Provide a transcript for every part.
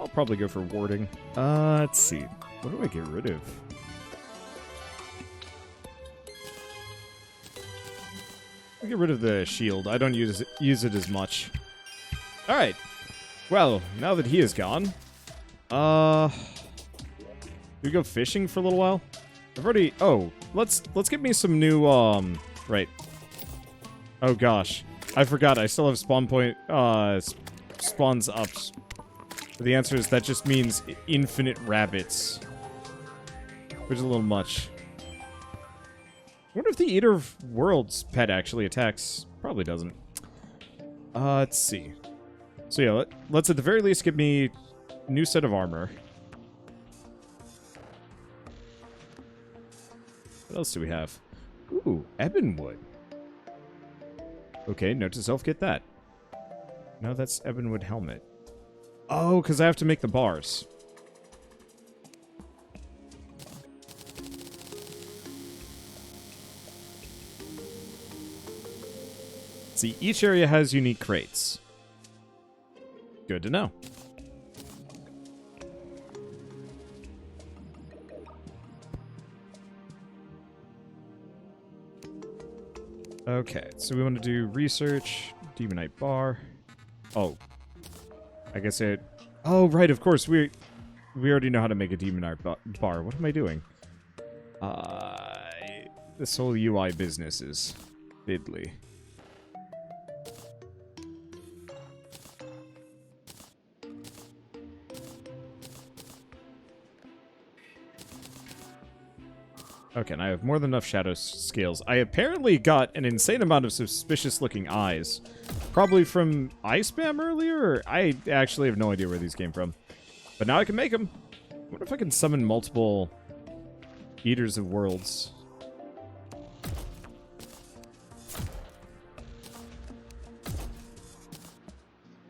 I'll probably go for warding. Let's see. What do I get rid of? I'll get rid of the shield. I don't use it as much. Alright. Well, now that he is gone, do we go fishing for a little while? I've already... Oh, let's get me some new, right. Oh gosh. I forgot, I still have spawn point, spawns up. But the answer is that just means infinite rabbits. Which is a little much. I wonder if the Eater of Worlds pet actually attacks. Probably doesn't. Let's see. So yeah, let's at the very least get me a new set of armor. What else do we have? Ooh, Ebonwood. Okay, note to self, get that. No, that's Ebonwood helmet. Oh, because I have to make the bars. See, each area has unique crates. Good to know. Okay, so we want to do research, Demonite bar. Oh. I guess it... Oh, right, of course, we already know how to make a Demonite bar. What am I doing? This whole UI business is fiddly. Okay, and I have more than enough shadow scales. I apparently got an insane amount of suspicious-looking eyes. Probably from eye spam earlier, or I actually have no idea where these came from. But now I can make them. I wonder if I can summon multiple Eaters of Worlds.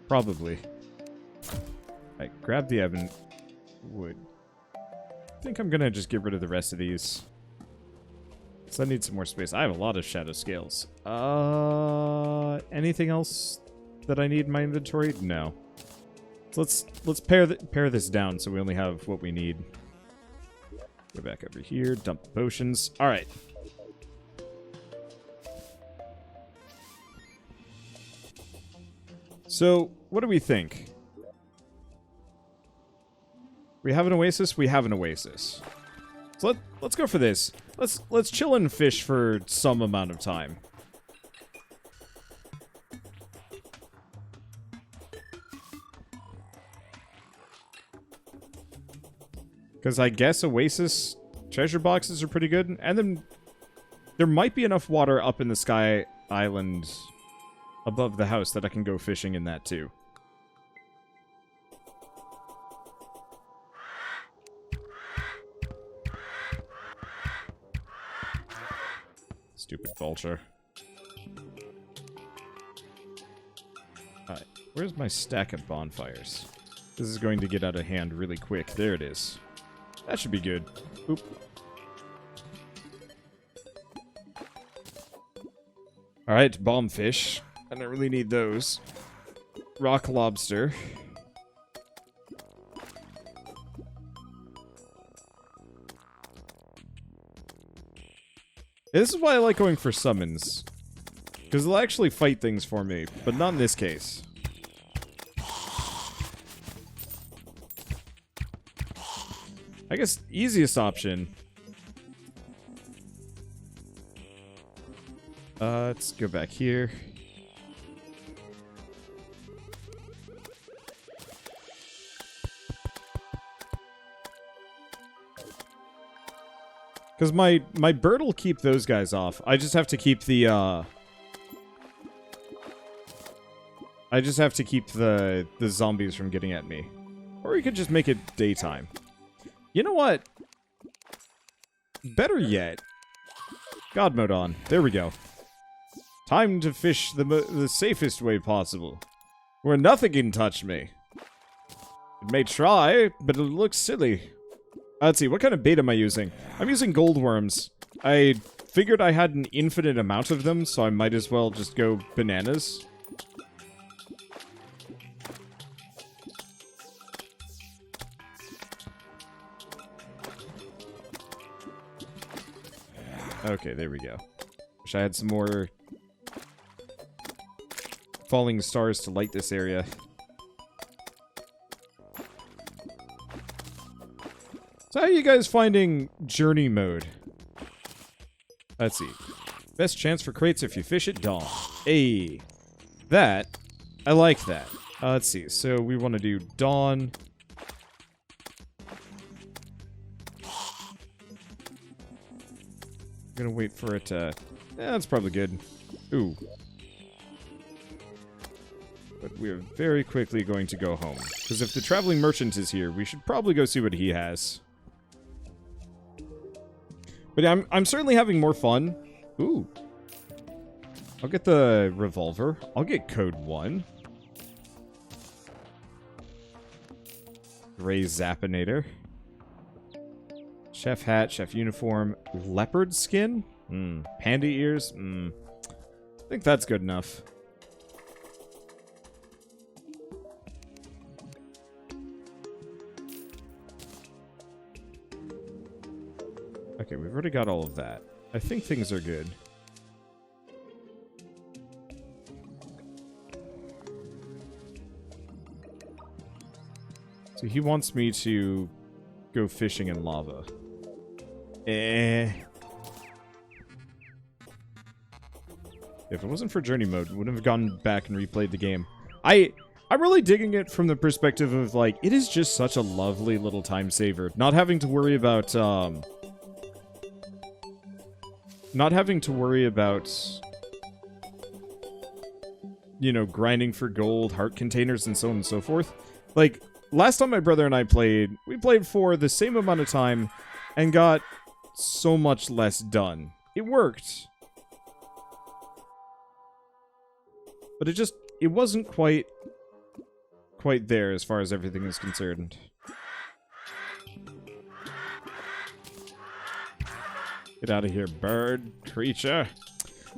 Probably. Alright, grab the Ebon wood. I think I'm gonna just get rid of the rest of these. So I need some more space. I have a lot of shadow scales. Anything else that I need in my inventory? No. So let's pare this down so we only have what we need. Go back over here, dump the potions. All right. So, what do we think? We have an oasis? We have an oasis. So let's go for this. Let's chill and fish for some amount of time. Because I guess oasis treasure boxes are pretty good. And then there might be enough water up in the sky island above the house that I can go fishing in that too. Stupid vulture. Alright, where's my stack of bonfires? This is going to get out of hand really quick. There it is. That should be good. Oop. Alright, bombfish. I don't really need those. Rock lobster. This is why I like going for summons. Because they'll actually fight things for me, but not in this case. I guess easiest option. Let's go back here. Because my bird will keep those guys off. I just have to keep the, I just have to keep the zombies from getting at me. Or you could just make it daytime. You know what? Better yet. God mode on. There we go. Time to fish the safest way possible. Where nothing can touch me. It may try, but it looks silly. Let's see, what kind of bait am I using? I'm using gold worms. I figured I had an infinite amount of them, so I might as well just go bananas. Okay, there we go. Wish I had some more falling stars to light this area. So how are you guys finding journey mode? Let's see. Best chance for crates if you fish at dawn. Hey, that, I like that. Let's see, so we want to do dawn. Gonna wait for it to... Yeah, that's probably good. Ooh. But we're very quickly going to go home. Because if the traveling merchant is here, we should probably go see what he has. But I'm certainly having more fun. Ooh. I'll get the revolver. I'll get code 1. Gray Zappinator. Chef hat, chef uniform, leopard skin? Panda ears? I think that's good enough. Okay, we've already got all of that. I think things are good. So he wants me to go fishing in lava. If it wasn't for journey mode, wouldn't have gone back and replayed the game. I'm really digging it from the perspective of, like, it is just such a lovely little time saver. Not having to worry about, you know, grinding for gold, heart containers, and so on and so forth. Like, last time my brother and I played, we played for the same amount of time and got so much less done. It worked. But it wasn't quite there as far as everything is concerned. Get out of here, bird creature.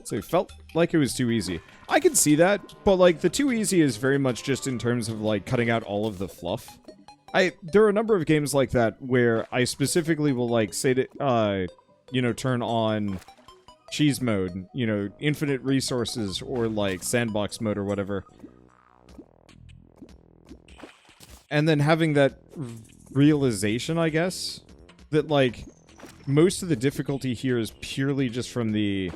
So it felt like it was too easy. I can see that, but like the too easy is very much just in terms of like cutting out all of the fluff. There are a number of games like that where I specifically will like say to, you know, turn on cheese mode, you know, infinite resources, or like sandbox mode or whatever. And then having that realization, I guess, that like most of the difficulty here is purely just from the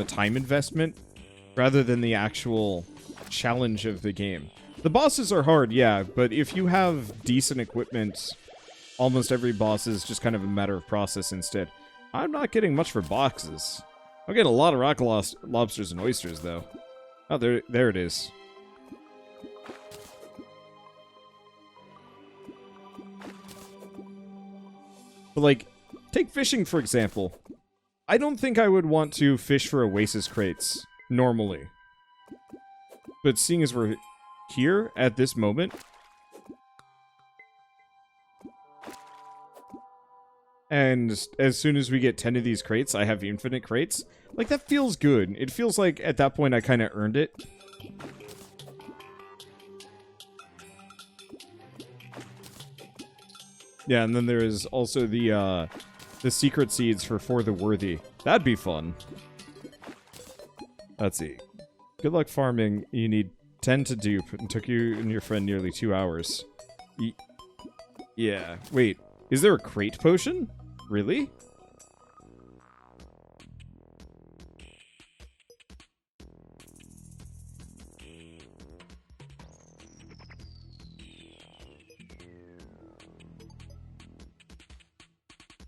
time investment rather than the actual challenge of the game. The bosses are hard, yeah, but if you have decent equipment, almost every boss is just kind of a matter of process instead. I'm not getting much for boxes. I'm getting a lot of rock lobsters and oysters, though. Oh, there it is. But, like, take fishing, for example. I don't think I would want to fish for Oasis crates, normally. But seeing as we're here, at this moment, and as soon as we get 10 of these crates, I have infinite crates, like, that feels good. It feels like, at that point, I kind of earned it. Yeah, and then there is also the secret seeds for the worthy. That'd be fun. Let's see. Good luck farming. You need 10 to dupe. It took you and your friend nearly 2 hours. Yeah. Wait. Is there a crate potion? Really?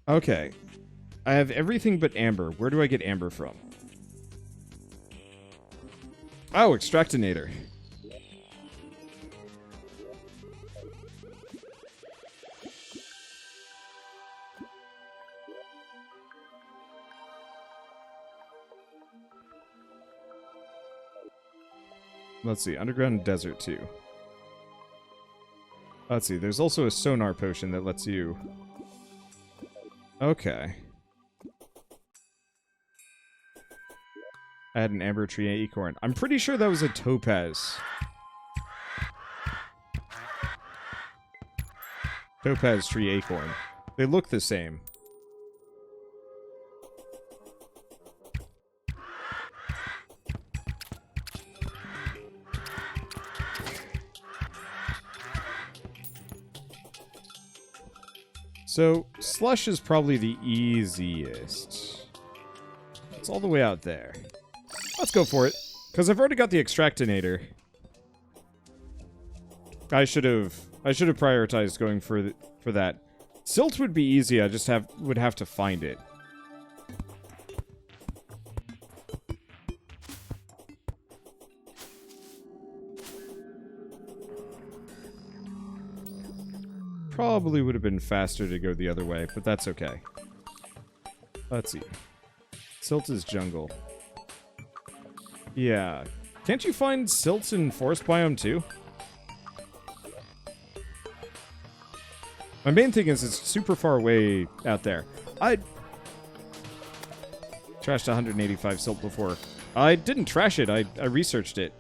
Okay. I have everything but amber. Where do I get amber from? Oh, extractinator. Let's see, underground desert too. Let's see, there's also a sonar potion that lets you... Okay. I had an amber tree acorn. I'm pretty sure that was a topaz. Topaz tree acorn. They look the same. So, Slush is probably the easiest. It's all the way out there. Let's go for it. Because I've already got the Extractinator. I should have prioritized going for that. Silt would be easy, I just would have to find it. Probably would have been faster to go the other way, but that's okay. Let's see. Silt is jungle. Yeah. Can't you find silt in forest biome too? My main thing is it's super far away out there. I trashed 185 silt before. I didn't trash it, I researched it.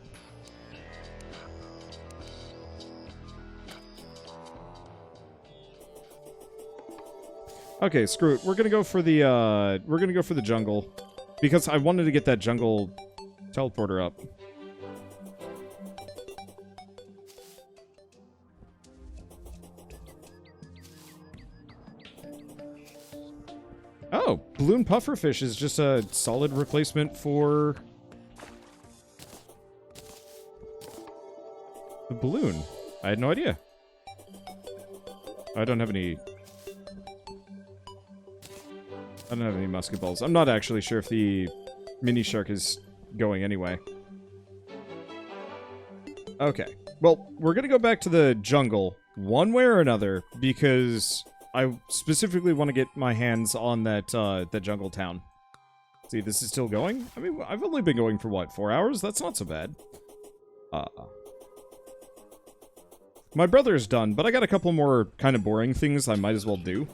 Okay, screw it. We're gonna go for the jungle. Because I wanted to get that jungle teleporter up. Oh, balloon pufferfish is just a solid replacement for the balloon. I had no idea. I don't have any musket balls. I'm not actually sure if the mini shark is going anyway. Okay. Well, we're gonna go back to the jungle one way or another because I specifically want to get my hands on that that jungle town. See, this is still going? I mean, I've only been going for what, 4 hours? That's not so bad. My brother's done, but I got a couple more kind of boring things I might as well do.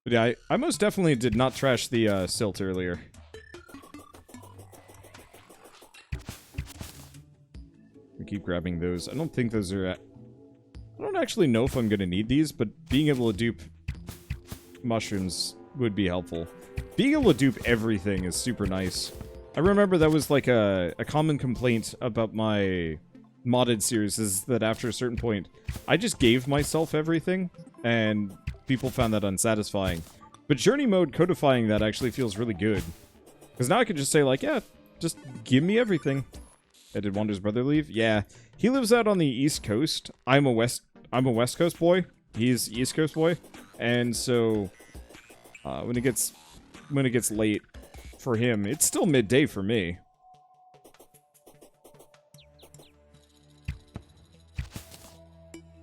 But yeah, I most definitely did not trash the silt earlier. We keep grabbing those. I don't think those are I don't actually know if I'm going to need these, but being able to dupe mushrooms would be helpful. Being able to dupe everything is super nice. I remember that was like a common complaint about my modded series is that after a certain point, I just gave myself everything, and people found that unsatisfying. But journey mode codifying that actually feels really good. Because now I can just say like, yeah, just give me everything. Yeah, did Wander's brother leave? Yeah. He lives out on the East Coast. I'm a West Coast boy. He's East Coast boy. And so when it gets late for him, it's still midday for me.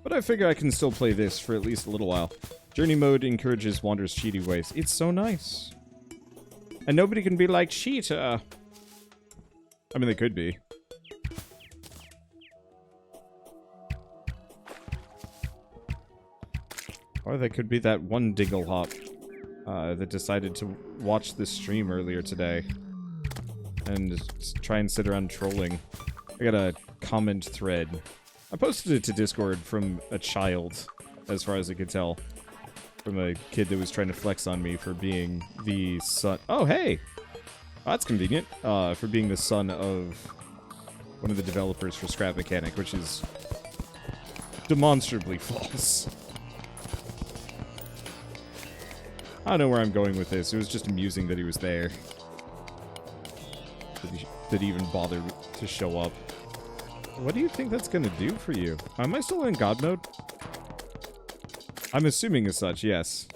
But I figure I can still play this for at least a little while. Journey mode encourages Wander's cheaty ways. It's so nice. And nobody can be like, cheater. I mean, they could be. Or they could be that one Dinglehop that decided to watch this stream earlier today. And just try and sit around trolling. I got a comment thread. I posted it to Discord from a child, as far as I could tell. From a kid that was trying to flex on me for being the son... Oh, hey! Oh, that's convenient. For being the son of one of the developers for Scrap Mechanic, which is demonstrably false. I don't know where I'm going with this. It was just amusing that he was there. That he even bothered to show up. What do you think that's gonna do for you? Am I still in God mode? I'm assuming as such, yes.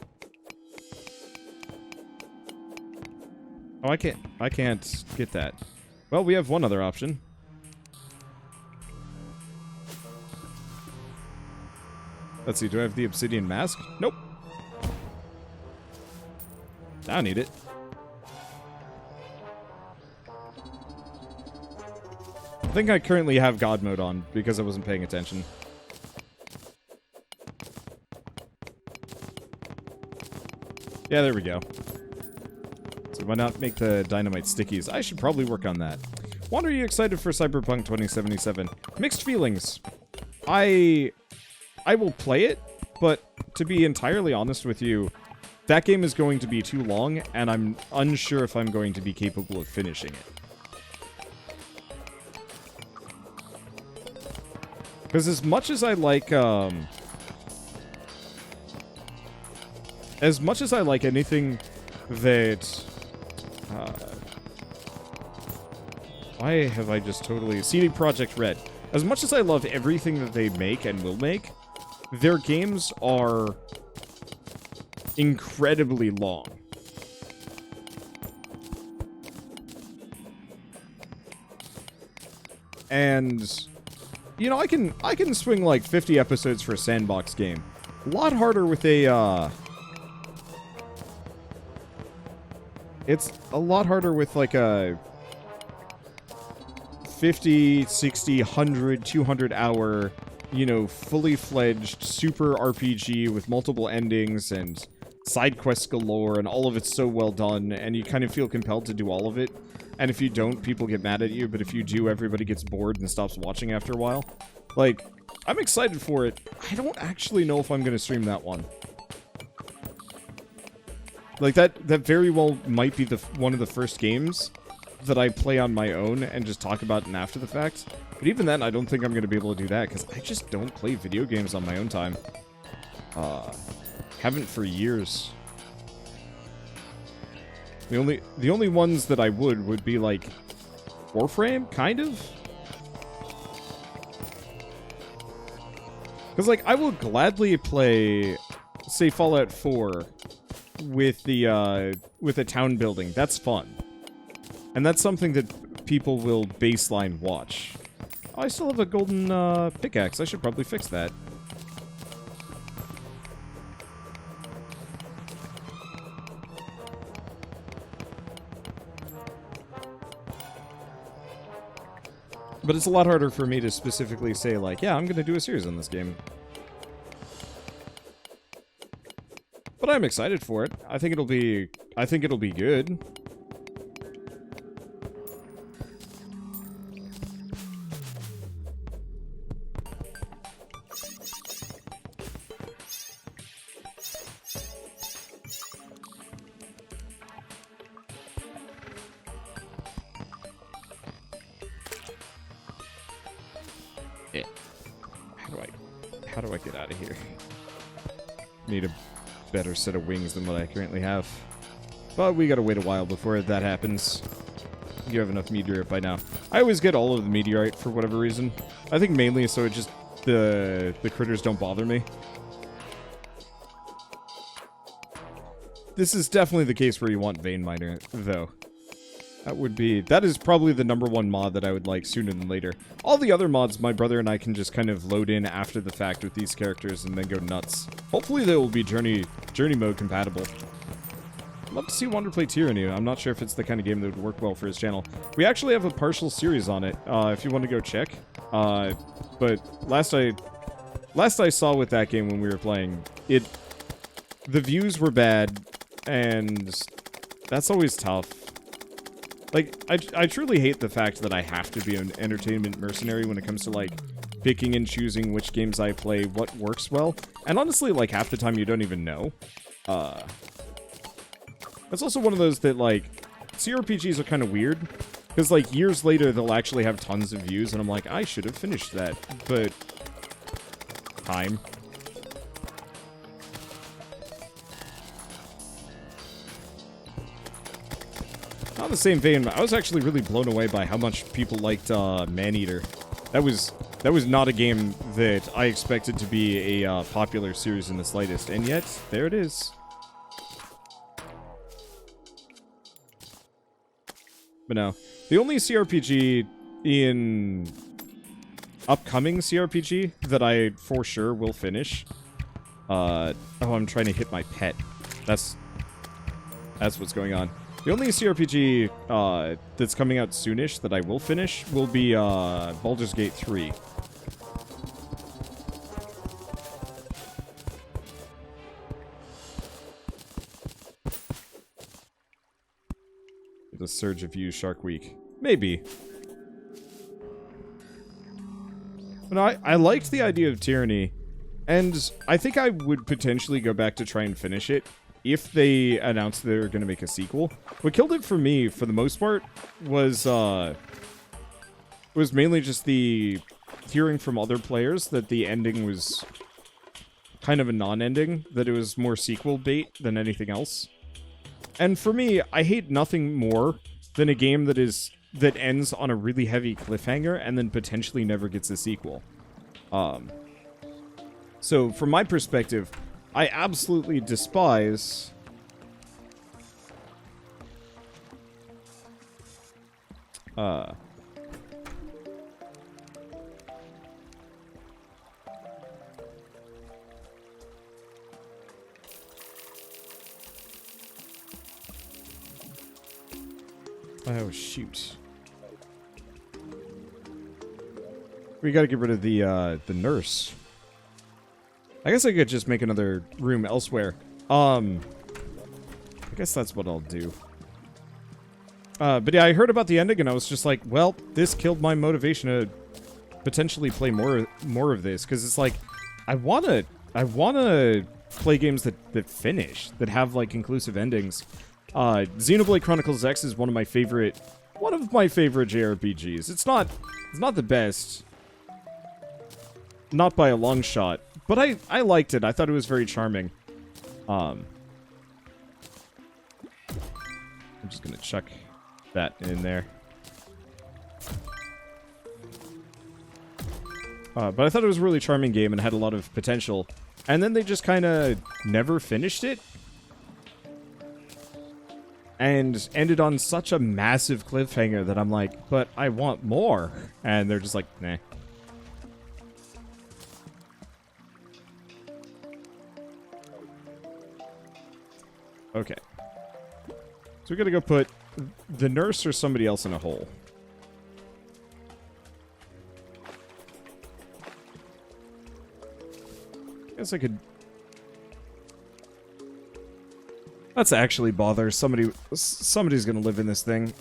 Oh, I can't get that. Well, we have one other option. Let's see, do I have the obsidian mask? Nope. I don't need it. I think I currently have God mode on because I wasn't paying attention. Yeah, there we go. So why not make the dynamite stickies? I should probably work on that. Wander, are you excited for Cyberpunk 2077? Mixed feelings. I will play it, but to be entirely honest with you, that game is going to be too long, and I'm unsure if I'm going to be capable of finishing it. Because as much as I like, anything that, why have I just totally... CD Projekt Red. As much as I love everything that they make and will make, their games are incredibly long. And, you know, I can swing like 50 episodes for a sandbox game. A lot harder with a, it's a lot harder with like a 50, 60, 100, 200 hour, you know, fully fledged super RPG with multiple endings and side quests galore, and all of it's so well done, and you kind of feel compelled to do all of it. And if you don't, people get mad at you, but if you do, everybody gets bored and stops watching after a while. Like, I'm excited for it. I don't actually know if I'm going to stream that one. Like, that very well might be one of the first games that I play on my own and just talk about it after the fact. But even then, I don't think I'm going to be able to do that, because I just don't play video games on my own time. Haven't for years. The only ones that I would be like Warframe, kind of. Because like I will gladly play, say, Fallout 4 with the town building. That's fun, and that's something that people will baseline watch. Oh, I still have a golden pickaxe. I should probably fix that. But it's a lot harder for me to specifically say, like, yeah, I'm going to do a series on this game. But I'm excited for it. I think it'll be good. How do I get out of here? Need a better set of wings than what I currently have. But we gotta wait a while before that happens. You have enough meteorite by now. I always get all of the meteorite for whatever reason. I think mainly so it just the critters don't bother me. This is definitely the case where you want vein miner, though. That is probably the #1 mod that I would like sooner than later. All the other mods, my brother and I can just kind of load in after the fact with these characters and then go nuts. Hopefully they will be journey mode compatible. I'd love to see Wander play Tyranny. I'm not sure if it's the kind of game that would work well for his channel. We actually have a partial series on it, if you want to go check. But last I saw with that game when we were playing, the views were bad, and that's always tough. Like, I truly hate the fact that I have to be an entertainment mercenary when it comes to, like, picking and choosing which games I play, what works well. And honestly, like, half the time you don't even know. That's also one of those that, like, CRPGs are kind of weird. Because, like, years later, they'll actually have tons of views, and I'm like, I should have finished that. But... time. On the same vein, I was actually really blown away by how much people liked Maneater. That was not a game that I expected to be a popular series in the slightest, and yet there it is. But no, the only CRPG in upcoming CRPG that I for sure will finish. Oh, I'm trying to hit my pet. That's what's going on. The only CRPG that's coming out soonish that I will finish will be Baldur's Gate 3. the surge of views Shark Week. Maybe. But I liked the idea of Tyranny, and I think I would potentially go back to try and finish it if they announced they were going to make a sequel. What killed it for me, for the most part, was mainly just the hearing from other players that the ending was kind of a non-ending, that it was more sequel bait than anything else. And for me, I hate nothing more than a game that ends on a really heavy cliffhanger and then potentially never gets a sequel. So from my perspective, I absolutely despise oh, shoot. We gotta get rid of the nurse. I guess I could just make another room elsewhere. I guess that's what I'll do. But yeah, I heard about the ending and I was just like, well, this killed my motivation to potentially play more of this. Because it's like, I wanna play games that finish, that have, like, conclusive endings. Xenoblade Chronicles X is one of my favorite JRPGs. It's not the best. Not by a long shot. But I liked it. I thought it was very charming. I'm just gonna chuck that in there. But I thought it was a really charming game and had a lot of potential. And then they just kind of never finished it. And ended on such a massive cliffhanger that I'm like, but I want more. And they're just like, nah. Okay. So we gotta go put the nurse or somebody else in a hole. Guess I could... Let's actually bother. Somebody's gonna live in this thing.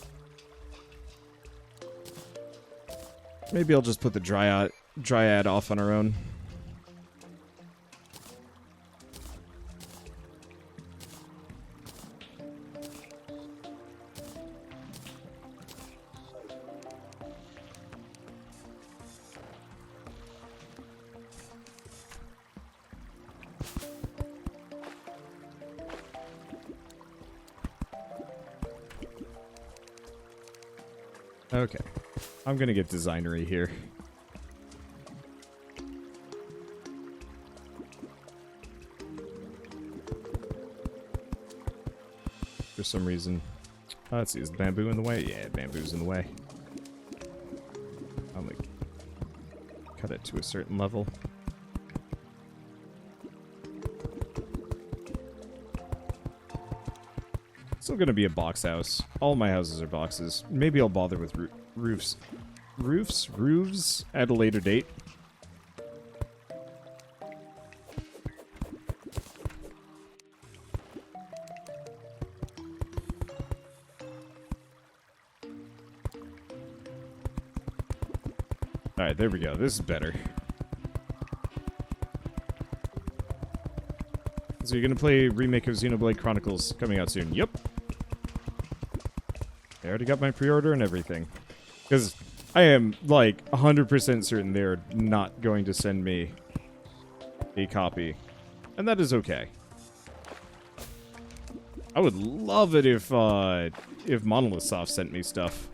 Maybe I'll just put the dryad off on her own. Okay. I'm gonna get designery here. For some reason. Let's see, is the bamboo in the way? Yeah, bamboo's in the way. I'm gonna cut it to a certain level. Still gonna be a box house. All my houses are boxes. Maybe I'll bother with roofs at a later date. Alright, there we go. This is better. So you're gonna play a remake of Xenoblade Chronicles coming out soon. Yep. I already got my pre-order and everything. Because I am, like, 100% certain they're not going to send me a copy. And that is okay. I would love it if Monolith Soft sent me stuff.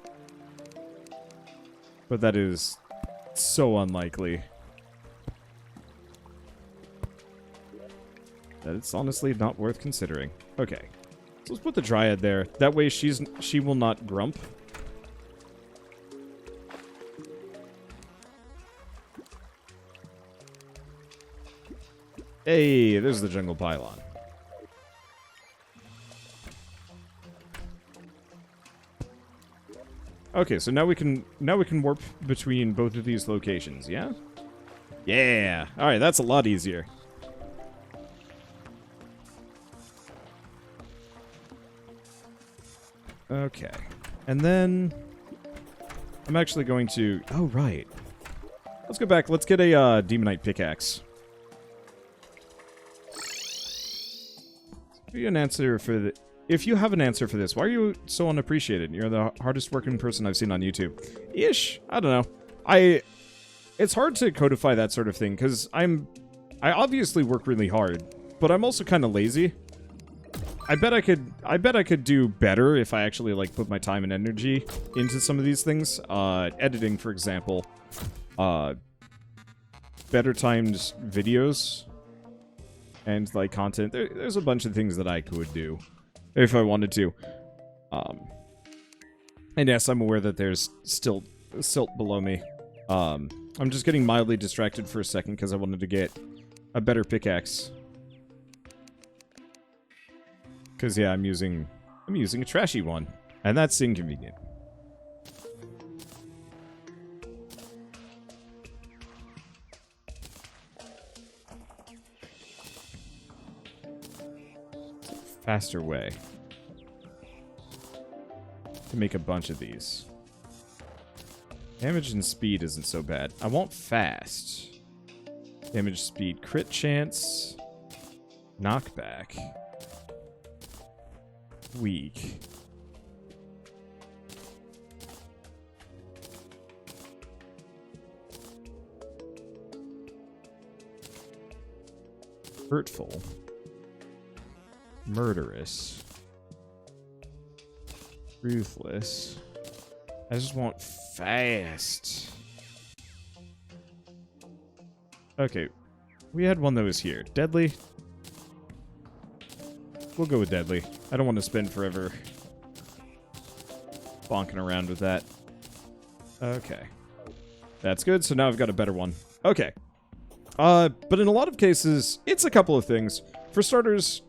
But that is so unlikely. That it's honestly not worth considering. Okay. So let's put the Dryad there. That way she will not grump. Hey, there's the jungle pylon. Okay, so now we can warp between both of these locations, yeah? Yeah. All right, that's a lot easier. Okay. And then I'm actually going to... Oh, right. Let's go back. Let's get a Demonite pickaxe. If you have an answer for this, why are you so unappreciated? You're the hardest working person I've seen on YouTube. Ish. I don't know. It's hard to codify that sort of thing, because I obviously work really hard, but I'm also kind of lazy. I bet I could do better if I actually, like, put my time and energy into some of these things. Editing, for example. Better timed videos. And, like, content. There's a bunch of things that I could do. If I wanted to. And yes, I'm aware that there's still silt below me. I'm just getting mildly distracted for a second because I wanted to get a better pickaxe. Because, yeah, I'm using a trashy one. And that's inconvenient. Faster way to make a bunch of these. Damage and speed isn't so bad. I want fast. Damage, speed, crit chance, knockback, weak. Hurtful. Murderous. Ruthless. I just want fast. Okay. We had one that was here. Deadly? We'll go with deadly. I don't want to spend forever bonking around with that. Okay. That's good, so now I've got a better one. Okay. But in a lot of cases, it's a couple of things. For starters,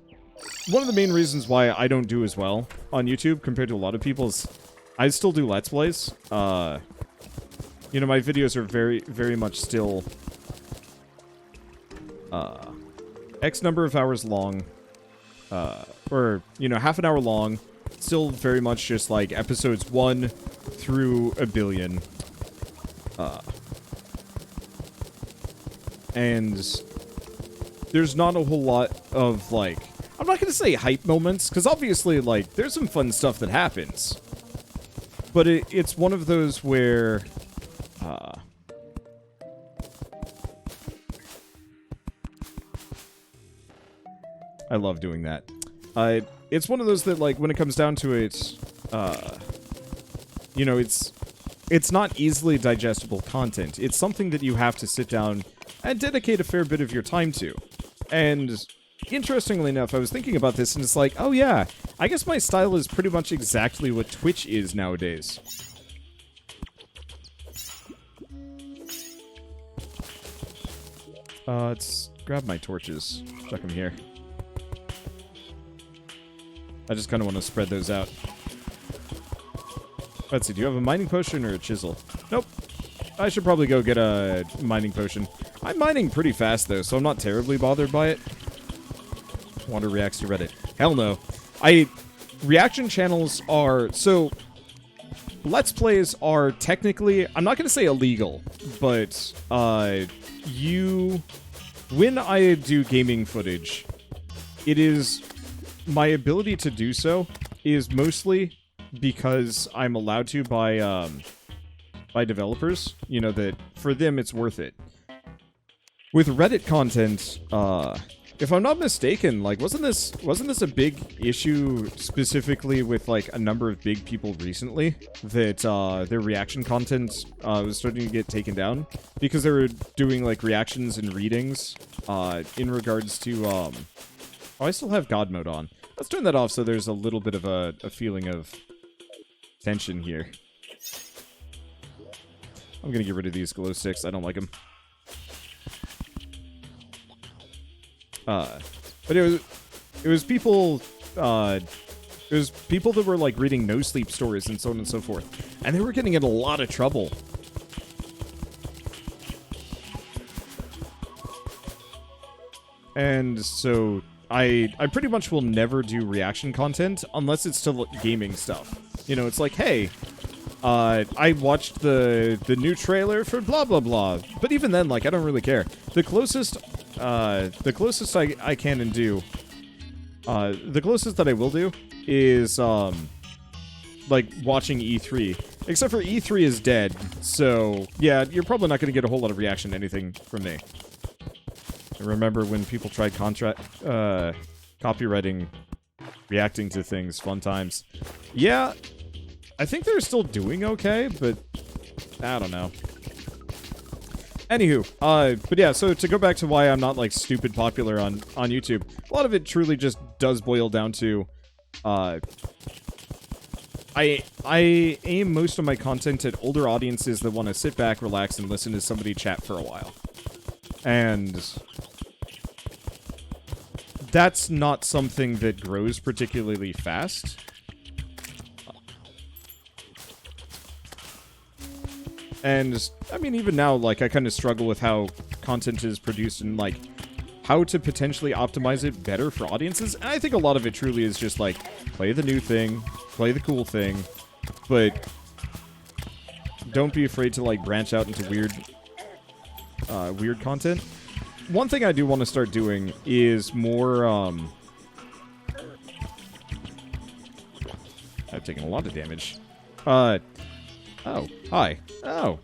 one of the main reasons why I don't do as well on YouTube compared to a lot of people is I still do Let's Plays. You know, my videos are very, very much still X number of hours long. Or, you know, half an hour long. Still very much just like episodes 1 through a billion. And there's not a whole lot of, like, I'm not going to say hype moments, because obviously, like, there's some fun stuff that happens. But it's one of those where, I love doing that. It's one of those that, like, when it comes down to it, you know, it's not easily digestible content. It's something that you have to sit down and dedicate a fair bit of your time to. And interestingly enough, I was thinking about this, and it's like, oh yeah, I guess my style is pretty much exactly what Twitch is nowadays. Let's grab my torches, chuck them here. I just kind of want to spread those out. Let's see, do you have a mining potion or a chisel? Nope. I should probably go get a mining potion. I'm mining pretty fast, though, so I'm not terribly bothered by it. Wander reacts to Reddit. Hell no. Reaction channels are... So, Let's Plays are technically... I'm not going to say illegal, but, when I do gaming footage, it is... My ability to do so is mostly because I'm allowed to by developers. You know, that for them it's worth it. With Reddit content, if I'm not mistaken, like, wasn't this a big issue specifically with, like, a number of big people recently that their reaction content was starting to get taken down because they were doing, like, reactions and readings in regards to oh, I still have God mode on. Let's turn that off so there's a little bit of a feeling of tension here. I'm gonna get rid of these glow sticks. I don't like them. But it was people that were, like, reading no sleep stories and so on and so forth, and they were getting in a lot of trouble. And so I pretty much will never do reaction content unless it's to gaming stuff. You know, it's like, hey, I watched the new trailer for blah blah blah. But even then, like, I don't really care. The closest I can and do, the closest that I will do is like watching E3. Except for E3 is dead, so yeah, you're probably not going to get a whole lot of reaction to anything from me. I remember when people tried copywriting, reacting to things, fun times. Yeah, I think they're still doing okay, but I don't know. Anywho, but yeah, so to go back to why I'm not, like, stupid popular on YouTube, a lot of it truly just does boil down to, I aim most of my content at older audiences that want to sit back, relax, and listen to somebody chat for a while. And that's not something that grows particularly fast. And, I mean, even now, like, I kind of struggle with how content is produced and, like, how to potentially optimize it better for audiences. And I think a lot of it truly is just, like, play the new thing, play the cool thing, but don't be afraid to, like, branch out into weird content. One thing I do want to start doing is more, I've taken a lot of damage. Oh, hi. Oh.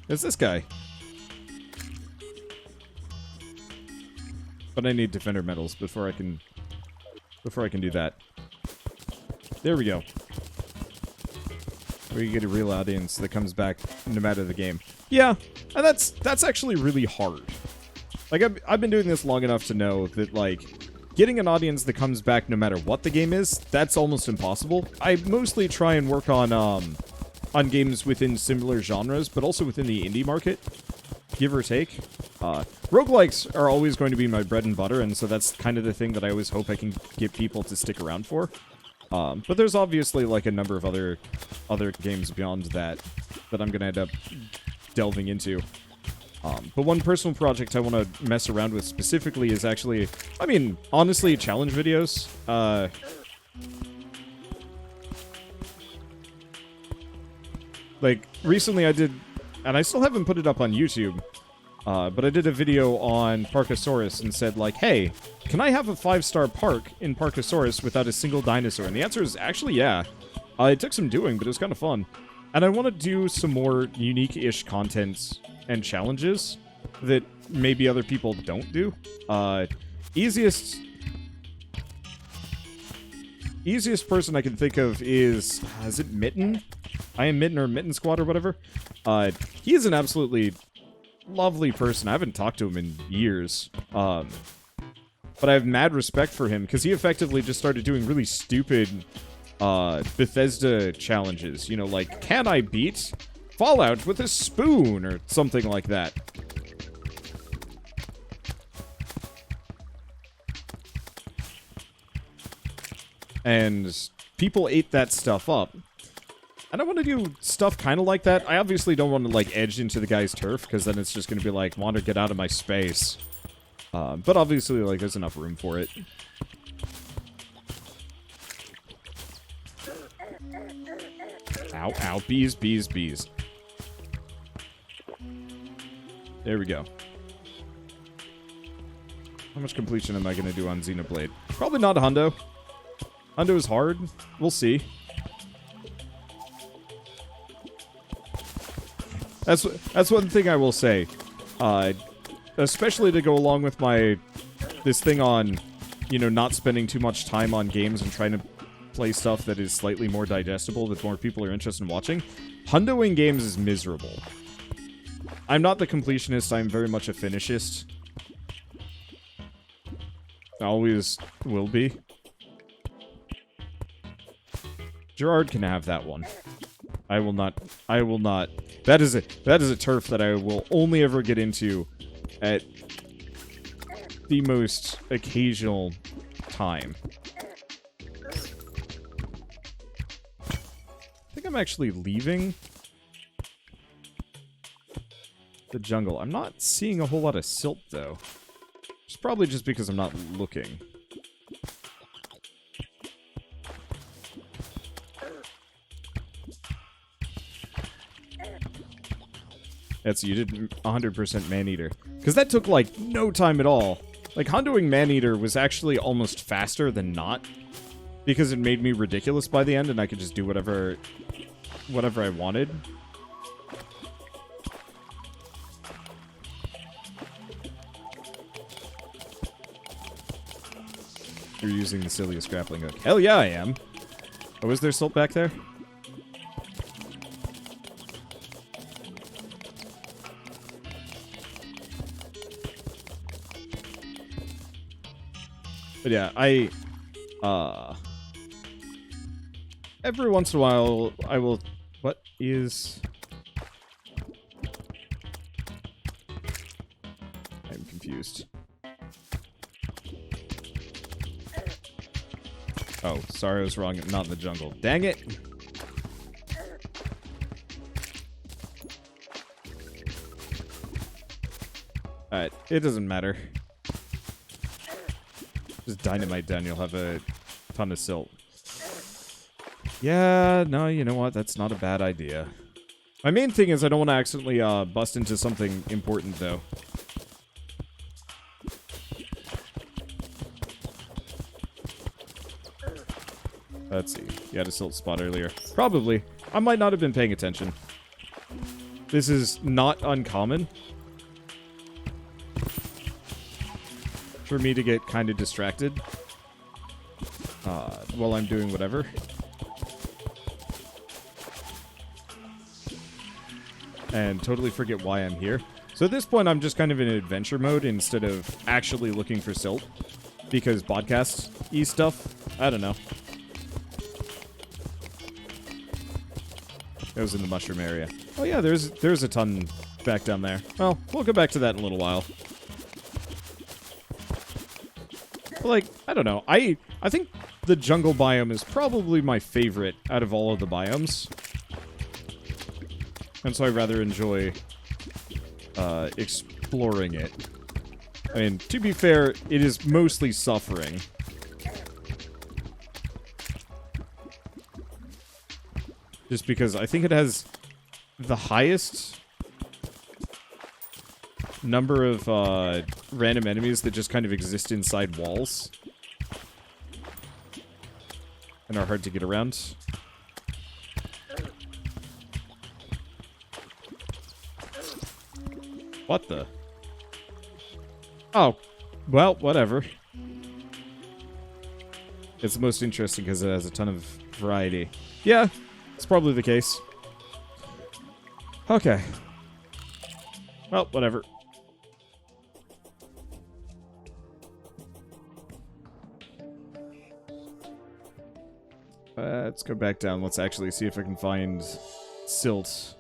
It's this guy. But I need defender medals before I can do that. There we go. We get a real audience that comes back no matter the game. Yeah, and that's actually really hard. Like, I've been doing this long enough to know that, like, getting an audience that comes back no matter what the game is, that's almost impossible. I mostly try and work on games within similar genres, but also within the indie market, give or take. Roguelikes are always going to be my bread and butter, and so that's kind of the thing that I always hope I can get people to stick around for. But there's obviously, like, a number of other games beyond that I'm going to end up delving into. But one personal project I want to mess around with specifically is actually, I mean, honestly, challenge videos. Like, recently I did, and I still haven't put it up on YouTube, but I did a video on Parkosaurus and said, like, hey, can I have a 5-star park in Parkosaurus without a single dinosaur? And the answer is actually yeah. It took some doing, but it was kind of fun. And I want to do some more unique-ish content and challenges that maybe other people don't do. Easiest person I can think of is it Mitten? I am Mitten or Mitten Squad or whatever. He is an absolutely lovely person. I haven't talked to him in years. But I have mad respect for him because he effectively just started doing really stupid Bethesda challenges. You know, like, can I beat Fallout with a spoon or something like that? And people ate that stuff up. And I want to do stuff kind of like that. I obviously don't want to, like, edge into the guy's turf, because then it's just going to be like, Wander, get out of my space. But obviously, like, there's enough room for it. Ow, ow, bees, bees, bees. There we go. How much completion am I going to do on Xenoblade? Probably not a hundo. Hundo is hard. We'll see. That's one thing I will say. Especially to go along with this thing on, you know, not spending too much time on games and trying to play stuff that is slightly more digestible that more people are interested in watching. Hundoing games is miserable. I'm not the completionist, I'm very much a finishist. I always will be. Gerard can have that one. I will not. That is a turf that I will only ever get into at the most occasional time. I think I'm actually leaving the jungle. I'm not seeing a whole lot of silt, though. It's probably just because I'm not looking. That's you did 100% Maneater. Because that took, like, no time at all. Like, Hondoing Maneater was actually almost faster than not. Because it made me ridiculous by the end, and I could just do whatever I wanted. You're using the silliest grappling hook. Hell yeah, I am. Oh, is there silt back there? But yeah, every once in a while, I will... What is... I'm confused. Oh, sorry, I was wrong. Not in the jungle. Dang it! Alright, it doesn't matter. Just dynamite down, you'll have a ton of silt. Yeah, no, you know what? That's not a bad idea. My main thing is I don't want to accidentally bust into something important, though. Let's see. You had a silt spot earlier. Probably. I might not have been paying attention. This is not uncommon for me to get kind of distracted while I'm doing whatever. And totally forget why I'm here. So at this point, I'm just kind of in adventure mode instead of actually looking for silt. Because podcast-y stuff, I don't know. It was in the mushroom area. Oh yeah, there's a ton back down there. Well, we'll go back to that in a little while. But like, I don't know. I think the jungle biome is probably my favorite out of all of the biomes. And so I rather enjoy exploring it. I mean, to be fair, it is mostly suffering. Just because I think it has the highest number of random enemies that just kind of exist inside walls. And are hard to get around. What the? Oh, well, whatever. It's the most interesting because it has a ton of variety. Yeah, it's probably the case. Okay. Well, whatever. Let's go back down. Let's actually see if I can find silt.